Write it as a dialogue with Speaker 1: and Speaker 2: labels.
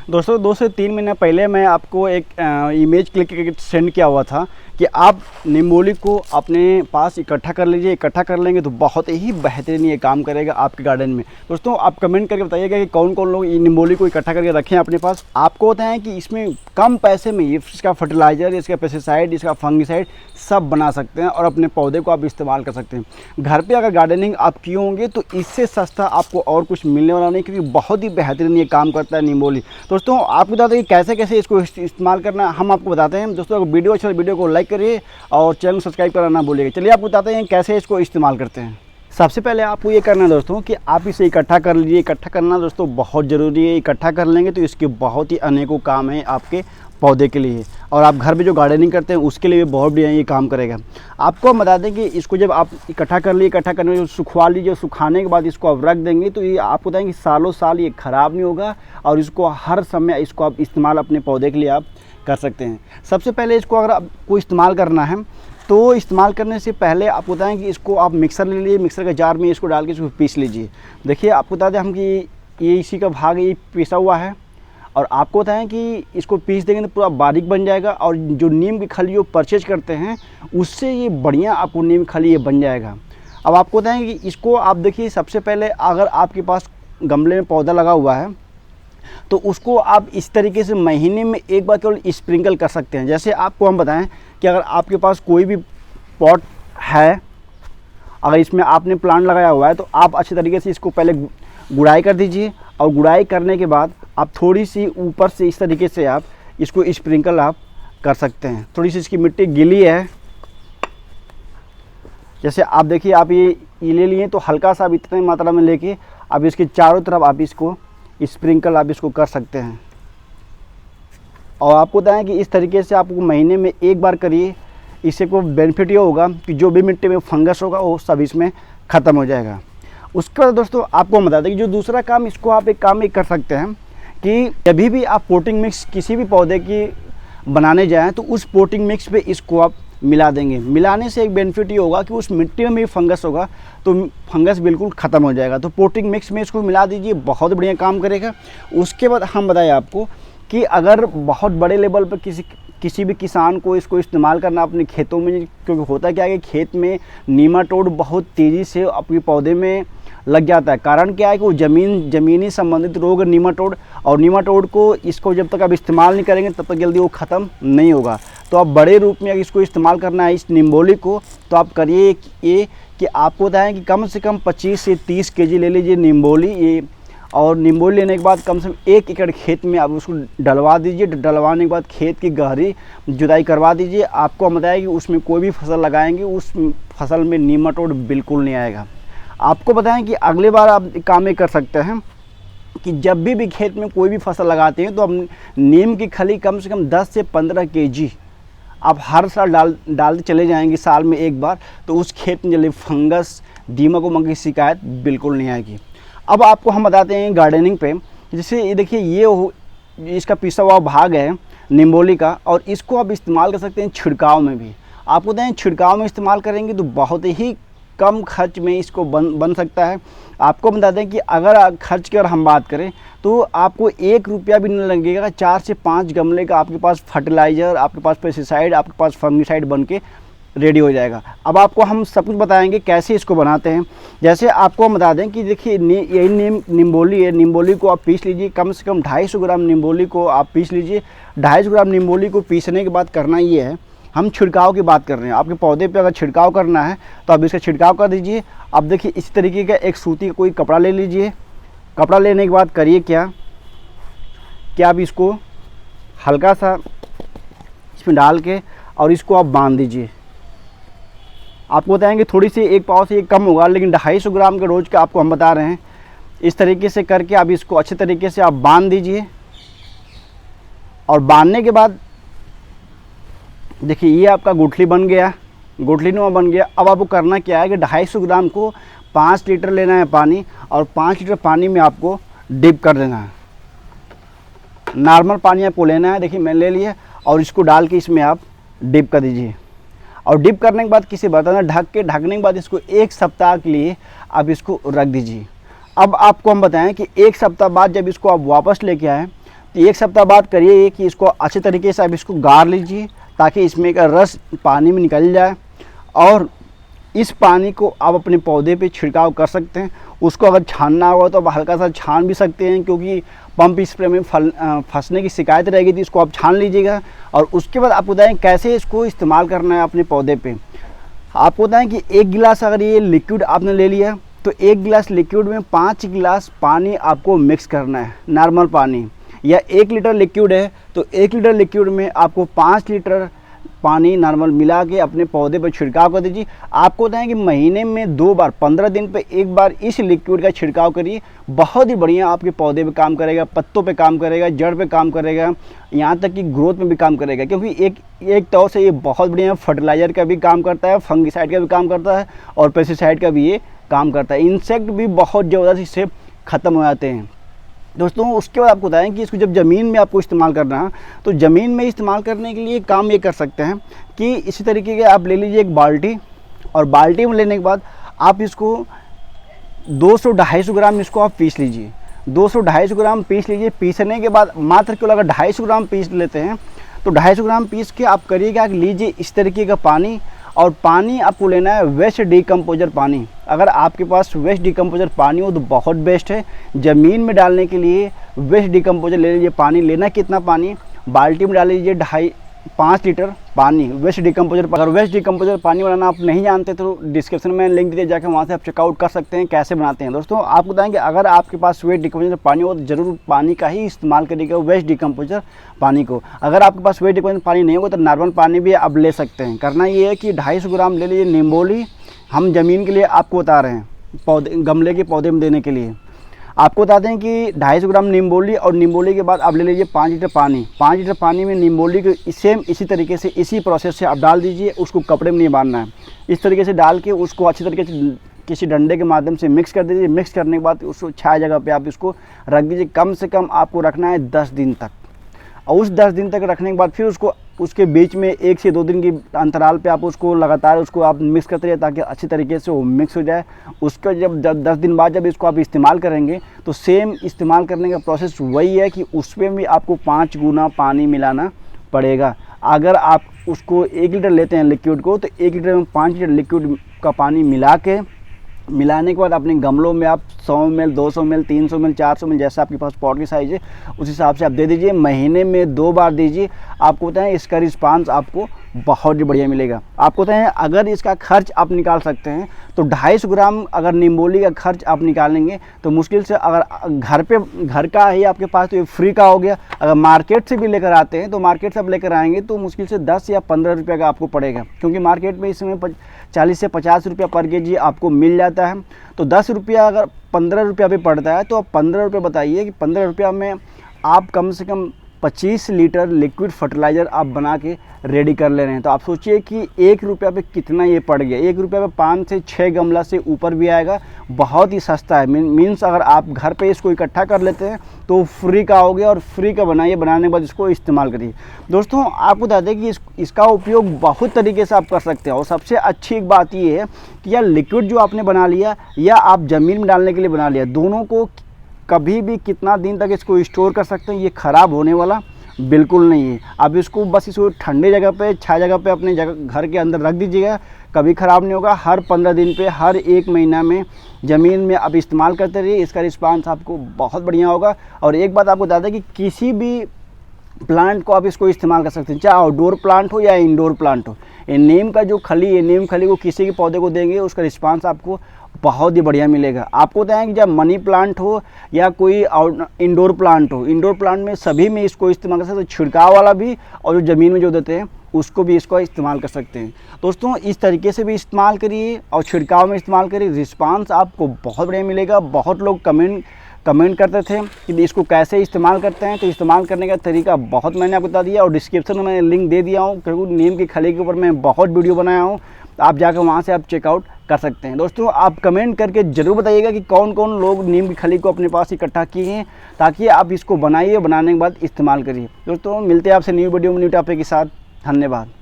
Speaker 1: दोस्तों 2 से 3 महीने पहले मैं आपको एक इमेज क्लिक करके सेंड किया हुआ था कि आप निम्बोली को अपने पास इकट्ठा कर लीजिए। इकट्ठा कर लेंगे तो बहुत ही बेहतरीन ये काम करेगा आपके गार्डन में। दोस्तों आप कमेंट करके बताइएगा कि कौन कौन लोग ये निम्बोली को इकट्ठा करके रखें अपने पास। आपको होता है कि इसमें कम पैसे में इसका फर्टिलाइज़र, इसका पेस्टिसाइड, इसका फंगिसाइड सब बना सकते हैं और अपने पौधे को आप इस्तेमाल कर सकते हैं। घर पर अगर गार्डनिंग आप किए होंगे तो इससे सस्ता आपको और कुछ मिलने वाला नहीं, क्योंकि बहुत ही बेहतरीन ये काम करता है निम्बोली। दोस्तों आपको बताते हैं कि कैसे कैसे इसको इस्तेमाल करना है, हम आपको बताते हैं। दोस्तों अगर वीडियो अच्छा, वीडियो को लाइक करिए और चैनल सब्सक्राइब करना ना भूलिएगा। चलिए आपको बताते हैं कैसे इसको इस्तेमाल करते हैं। सबसे पहले आपको ये करना है दोस्तों कि आप इसे इकट्ठा कर लीजिए। इकट्ठा करना दोस्तों बहुत ज़रूरी है। इकट्ठा कर लेंगे तो इसके बहुत ही अनेकों काम हैं आपके पौधे के लिए, और आप घर में जो गार्डनिंग करते हैं उसके लिए भी बहुत बढ़िया ये काम करेगा। आपको हम बता दें कि इसको जब आप इकट्ठा कर लिए, इकट्ठा करने के सुखवा लीजिए। सुखाने के बाद इसको आप रख देंगे तो ये आपको बताएंगे कि सालों साल ये ख़राब नहीं होगा, और इसको हर समय इसको आप इस्तेमाल अपने पौधे के लिए आप कर सकते हैं। सबसे पहले इसको अगर आपको इस्तेमाल करना है तो इस्तेमाल करने से पहले आपको बताएं कि इसको आप मिक्सर ले लीजिए। मिक्सर के जार में इसको डाल के इसको पीस लीजिए। देखिए आपको बता दें हम कि ये इसी का भाग ये पिसा हुआ है, और आपको बताएं कि इसको पीस देंगे तो पूरा बारीक बन जाएगा। और जो नीम की खली जो परचेज करते हैं उससे ये बढ़िया आपको नीम खली ये बन जाएगा। अब आपको बताएं कि इसको आप देखिए, सबसे पहले अगर आपके पास गमले में पौधा लगा हुआ है तो उसको आप इस तरीके से महीने में एक बार केवल स्प्रिंकल कर सकते हैं। जैसे आपको हम बताएं कि अगर आपके पास कोई भी पॉट है, अगर इसमें आपने प्लांट लगाया हुआ है तो आप अच्छे तरीके से इसको पहले गुड़ाई कर दीजिए, और गुड़ाई करने के बाद आप थोड़ी सी ऊपर से इस तरीके से आप इसको स्प्रिंकल आप कर सकते हैं। थोड़ी सी इसकी मिट्टी गीली है, जैसे आप देखिए आप ये ले लिए तो हल्का सा आप इतने मात्रा में लेके आप इसके चारों तरफ आप इसको स्प्रिंकल आप इसको कर सकते हैं। और आपको बताएं कि इस तरीके से आपको महीने में एक बार करिए। इससे को बेनिफिट ये होगा कि जो भी मिट्टी में फंगस होगा वो सब इसमें ख़त्म हो जाएगा। उसके बाद दोस्तों आपको हम बता दें कि जो दूसरा काम, इसको आप एक काम कर सकते हैं कि जब भी आप पोटिंग मिक्स किसी भी पौधे की बनाने जाएँ तो उस पोटिंग मिक्स पे इसको आप मिला देंगे। मिलाने से एक बेनिफिट ये होगा कि उस मिट्टी में भी फंगस होगा तो फंगस बिल्कुल ख़त्म हो जाएगा। तो पोटिंग मिक्स में इसको मिला दीजिए, बहुत बढ़िया काम करेगा। उसके बाद हम बताएं आपको कि अगर बहुत बड़े लेवल पर किसी भी किसान को इसको इस्तेमाल करना अपने खेतों में, क्योंकि होता क्या है कि खेत में नीमाटोड बहुत तेज़ी से अपने पौधे में लग जाता है। कारण क्या है कि वो ज़मीनी संबंधित रोग नीमाटोड, और नीमाटोड को इसको जब तक आप इस्तेमाल नहीं करेंगे तब तक जल्दी वो ख़त्म नहीं होगा। तो आप बड़े रूप में अगर इसको इस्तेमाल करना है इस निम्बोली को, तो आप करिए ये कि आपको बताएं कि कम से कम 25 से 30 केजी ले लीजिए निम्बोली ये। और निम्बोली लेने के बाद कम से कम 1 एकड़ खेत में आप उसको डलवा दीजिए। डलवाने के बाद खेत की गहरी जुताई करवा दीजिए। आपको हम बताएं कि उसमें कोई भी फसल लगाएंगे उस फसल में नीमाटोड बिल्कुल नहीं आएगा। आपको बताएं कि अगले बार आप काम ये कर सकते हैं कि जब भी खेत में कोई भी फसल लगाते हैं तो हम नीम की खली कम से कम 10 से 15 केजी आप हर साल डालते चले जाएंगे साल में एक बार, तो उस खेत में जल्दी फंगस, दीमक उमक की शिकायत बिल्कुल नहीं आएगी। अब आपको हम बताते हैं गार्डनिंग पे, जैसे ये देखिए ये इसका पिसा हुआ भाग है निम्बोली का, और इसको आप इस्तेमाल कर सकते हैं छिड़काव में भी। आपको बताएं छिड़काव में इस्तेमाल करेंगे तो बहुत ही कम खर्च में इसको बन सकता है। आपको बता दें कि अगर खर्च की अगर हम बात करें तो आपको 1 रुपया भी नहीं लगेगा। 4 से 5 गमले का आपके पास फर्टिलाइज़र, आपके पास पेस्टिसाइड, आपके पास फंगिसाइड बन के रेडी हो जाएगा। अब आपको हम सब कुछ बताएंगे कैसे इसको बनाते हैं। जैसे आपको हम बता दें कि देखिए यही निम्बोली है। निम्बोली को आप पीस लीजिए, कम से कम 250 ग्राम निम्बोली को आप पीस लीजिए। 250 ग्राम निम्बोली को पीसने के बाद करना ये है, हम छिड़काव की बात कर रहे हैं। आपके पौधे पे अगर छिड़काव करना है तो आप इसका छिड़काव कर दीजिए। अब देखिए इस तरीके का एक सूती का कोई कपड़ा ले लीजिए। कपड़ा लेने के बाद करिए क्या कि आप इसको हल्का सा इसमें डाल के और इसको आप बांध दीजिए। आपको बताएंगे थोड़ी सी 1 पाव से ये कम होगा, लेकिन 250 ग्राम के रोज़ का आपको हम बता रहे हैं। इस तरीके से करके आप इसको अच्छे तरीके से आप बांध दीजिए। और बांधने के बाद देखिए ये आपका गुठली बन गया, गुठलीनुमा बन गया। अब आपको करना क्या है कि 250 ग्राम को 5 लीटर लेना है पानी, और 5 लीटर पानी में आपको डिप कर देना है। नॉर्मल पानी आपको लेना है, देखिए मैंने ले लिया, और इसको डाल के इसमें आप डिप कर दीजिए। और डिप करने के बाद किसी बर्तन में ढकने के बाद इसको 1 सप्ताह के लिए आप इसको रख दीजिए। अब आपको हम बताएं कि 1 सप्ताह बाद जब इसको आप वापस लेके आएँ तो 1 सप्ताह बाद करिए कि इसको अच्छे तरीके से आप इसको गार लीजिए ताकि इसमें का रस पानी में निकल जाए, और इस पानी को आप अपने पौधे पे छिड़काव कर सकते हैं। उसको अगर छानना होगा तो आप हल्का सा छान भी सकते हैं, क्योंकि पंप स्प्रे में फंसने की शिकायत रहेगी, तो इसको आप छान लीजिएगा। और उसके बाद आपको बताएं कैसे इसको इस्तेमाल करना है अपने पौधे पे। आपको बताएं कि 1 गिलास अगर ये लिक्विड आपने ले लिया तो 1 गिलास लिक्विड में 5 गिलास पानी आपको मिक्स करना है, नॉर्मल पानी। या 1 लीटर लिक्विड है तो 1 लीटर लिक्विड में आपको 5 लीटर पानी नॉर्मल मिला के अपने पौधे पर छिड़काव कर दीजिए। आपको बताएं कि महीने में 2 बार, 15 दिन पे 1 बार इस लिक्विड का छिड़काव करिए। बहुत ही बढ़िया आपके पौधे पे काम करेगा, पत्तों पे काम करेगा, जड़ पे काम करेगा, यहाँ तक कि ग्रोथ में भी काम करेगा। क्योंकि एक तौर से ये बहुत बढ़िया फर्टिलाइज़र का भी काम करता है, फंगिसाइड का भी काम करता है, और पेस्टिसाइड का भी ये काम करता है। इंसेक्ट भी बहुत ज़बरदस्त इससे ख़त्म हो जाते हैं दोस्तों। उसके बाद आपको बताएं कि इसको जब ज़मीन में आपको इस्तेमाल करना है तो ज़मीन में इस्तेमाल करने के लिए काम ये कर सकते हैं कि इसी तरीके के आप ले लीजिए एक बाल्टी, और बाल्टी में लेने के बाद आप इसको 200-250 ग्राम इसको आप पीस लीजिए। 200-250 ग्राम पीस लीजिए। पीसने के बाद मात्र केवल अगर 250 ग्राम पीस लेते हैं तो 250 ग्राम पीस के आप करिएगा कि लीजिए इस तरीके का पानी, और पानी आपको लेना है वेस्ट डिकम्पोजर पानी। अगर आपके पास वेस्ट डिकम्पोजर पानी हो तो बहुत बेस्ट है। ज़मीन में डालने के लिए वेस्ट डिकम्पोजर ले लीजिए पानी। लेना कितना पानी, बाल्टी में डाल लीजिए 5 लीटर पानी वेस्ट डिकम्पोजर। अगर वेस्ट डिकम्पोजर पानी बनाना आप नहीं जानते तो डिस्क्रिप्शन में लिंक दिए, जाकर वहाँ से आप चेकआउट कर सकते हैं कैसे बनाते हैं। दोस्तों आपको बताएंगे अगर आपके पास वेस्ट डिकम्पोजर पानी हो तो ज़रूर पानी का ही इस्तेमाल करिएगा, वेस्ट डिकम्पोजर पानी को। अगर आपके पास वेस्ट डिकम्पोजर पानी नहीं होगा तो नॉर्मल पानी भी आप ले सकते हैं। करना ये है कि 250 ग्राम ले लीजिए निम्बोली। हम ज़मीन के लिए आपको बता रहे हैं, पौधे गमले के पौधे में देने के लिए आपको बता दें कि 250 ग्राम निम्बोली, और निम्बोली के बाद आप ले लीजिए 5 लीटर पानी। 5 लीटर पानी में निम्बोली को सेम इसी तरीके से, इसी प्रोसेस से आप डाल दीजिए। उसको कपड़े में नहीं बांधना है, इस तरीके से डाल के उसको अच्छी तरीके से किसी डंडे के माध्यम से मिक्स कर दीजिए। मिक्स करने के बाद उसको छाया जगह पे आप इसको रख दीजिए। कम से कम आपको रखना है 10 दिन तक, और उस 10 दिन तक रखने के बाद फिर उसके बीच में 1 से 2 दिन की अंतराल पे आप उसको लगातार उसको आप मिक्स करते रहिए ताकि अच्छी तरीके से वो मिक्स हो जाए। उसका जब 10 दिन बाद जब इसको आप इस्तेमाल करेंगे तो सेम इस्तेमाल करने का प्रोसेस वही है कि उसमें भी आपको 5 गुना पानी मिलाना पड़ेगा। अगर आप उसको 1 लीटर लेते हैं लिक्विड को तो 1 लीटर में 5 लीटर लिक्विड का पानी मिलाने के बाद अपने गमलों में आप 100 ml, 200 ml, 300 ml, 400 ml जैसा आपके पास पॉट की साइज़ है उस हिसाब से आप दे दीजिए। महीने में 2 बार दीजिए। आपको बताएं इसका रिस्पांस आपको बहुत ही बढ़िया मिलेगा। आपको बताएं अगर इसका खर्च आप निकाल सकते हैं तो 250 ग्राम अगर निम्बोली का खर्च आप निकालेंगे तो मुश्किल से, अगर घर का ही आपके पास तो ये फ्री का हो गया। अगर मार्केट से भी लेकर आते हैं तो मार्केट से आप लेकर आएंगे तो मुश्किल से 10 या 15 रुपये का आपको पड़ेगा, क्योंकि मार्केट में इस समय 40 से 50 रुपया पर केजी आपको मिल जाता है। तो 10 रुपया अगर 15 रुपया भी पड़ता है तो आप 15 रुपये बताइए कि 15 रुपया में आप कम से कम 25 लीटर लिक्विड फर्टिलाइज़र आप बना के रेडी कर ले रहे हैं। तो आप सोचिए कि 1 रुपया पे कितना ये पड़ गया। 1 रुपया पे 5 से 6 गमला से ऊपर भी आएगा। बहुत ही सस्ता है। मीन्स अगर आप घर पे इसको इकट्ठा कर लेते हैं तो फ्री का हो गया, और फ्री का बनाइए। बनाने के बाद इसको इस्तेमाल करिए। दोस्तों आपको बता दें कि इसका उपयोग बहुत तरीके से आप कर सकते हैं, और सबसे अच्छी एक बात ये है कि यह लिक्विड जो आपने बना लिया या आप ज़मीन में डालने के लिए बना लिया, दोनों को कभी भी कितना दिन तक इसको स्टोर कर सकते हैं। ये ख़राब होने वाला बिल्कुल नहीं है। आप इसको बस इसको ठंडे जगह पे, छाया जगह पे अपने घर के अंदर रख दीजिएगा, कभी ख़राब नहीं होगा। हर 15 दिन पे, हर 1 महीना में ज़मीन में आप इस्तेमाल करते रहिए। इसका रिस्पांस आपको बहुत बढ़िया होगा। और एक बात आपको बता दें कि किसी भी प्लांट को आप इसको इस्तेमाल कर सकते हैं, चाहे आउटडोर प्लांट हो या इंडोर प्लांट हो। ये नीम का जो खली है, नीम खली को किसी के पौधे को देंगे उसका रिस्पांस आपको बहुत ही बढ़िया मिलेगा। आपको बताएं कि जब मनी प्लांट हो या कोई इंडोर प्लांट हो, इंडोर प्लांट में सभी में इसको इस्तेमाल कर सकते हैं। छिड़काव वाला भी और जो ज़मीन में जो देते हैं उसको भी इसको इस्तेमाल कर सकते हैं। दोस्तों इस तरीके से भी इस्तेमाल करिए और छिड़काव में इस्तेमाल करिए, रिस्पांस आपको बहुत बढ़िया मिलेगा। बहुत लोग कमेंट करते थे कि इसको कैसे इस्तेमाल करते हैं, तो इस्तेमाल करने का तरीका बहुत मैंने आपको बता दिया, और डिस्क्रिप्शन में मैंने लिंक दे दिया हूँ, क्योंकि नीम की खली के ऊपर मैं बहुत वीडियो बनाया हूँ। आप जाकर वहाँ से आप चेकआउट कर सकते हैं। दोस्तों आप कमेंट करके ज़रूर बताइएगा कि कौन कौन लोग नीम की खली को अपने पास इकट्ठा किए हैं, ताकि आप इसको बनाइए, बनाने के बाद इस्तेमाल करिए। दोस्तों मिलते हैं आपसे न्यू वीडियो में न्यू टॉपिक के साथ। धन्यवाद।